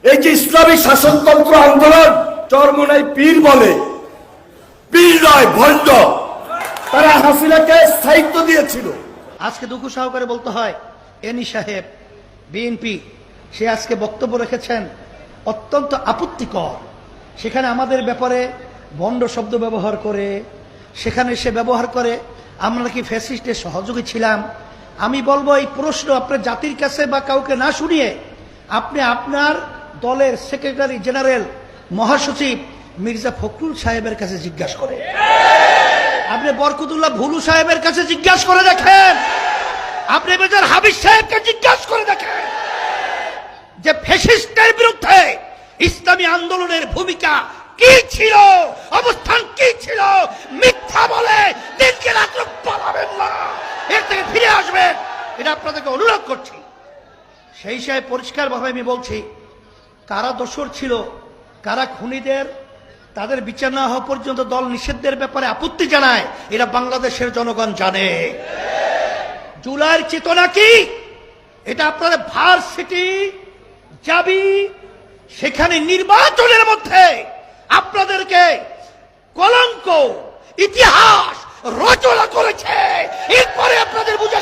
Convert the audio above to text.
এই যে ইসলামী শাসনতন্ত্র আন্দোলন চরমোনাই পীর বলে, পীর নয় ভণ্ড, তারা হাসিনাকে স্থায়িত্ব দিয়েছিল। আজকে দুঃখ সহকারে বলতে হয়, এনি সাহেব বিএনপি সে আজকে বক্তব্য রেখেছেন অত্যন্ত আপত্তিকর। সেখানে আমাদের ব্যাপারে ভণ্ড শব্দ ব্যবহার করে, সেখানে সে ব্যবহার করে আমরা নাকি ফ্যাসিস্টের সহযোগী ছিলাম। আমি বলবো এই প্রশ্ন আপনার জাতির কাছে বা কাউকে না শুনিয়ে আপনি আপনার দলের সেক্রেটারি জেনারেল মহাসচিব মির্জা ফখরুল সাহেবের কাছে জিজ্ঞাসা করেন, আপনি বরকতুল্লাহ ভুলু সাহেবের কাছে জিজ্ঞাসা করে দেখেন, আপনি মেজর হাবিব সাহেবকে জিজ্ঞাসা করে দেখেন যে ফ্যাসিস্টের বিরুদ্ধে ইসলামী আন্দোলনের ভূমিকা কি ছিল, অবস্থান কি ছিল। মিথ্যা বলে দিনকে রাত্র পালাবেন না, এর থেকে ফিরে আসবেন, এটা আপনাদেরকে অনুরোধ করছি। সেই হিসাবে পরিষ্কারভাবে আমি বলছি, কারা দোষর ছিল, কারা খুনিদের, তাদের বিচার না হওয়া পর্যন্ত দল নিষিদ্ধের ব্যাপারে আপত্তি জানায়, এটা বাংলাদেশের জনগণ জানে। জুলাইয়ের চেতনা কি, এটা আপনাদের ভার্সিটি যাবি, সেখানে নির্বাচনের মধ্যে আপনাদেরকে কলঙ্ক ইতিহাস রচনা করেছে, এরপরে আপনাদের বুঝে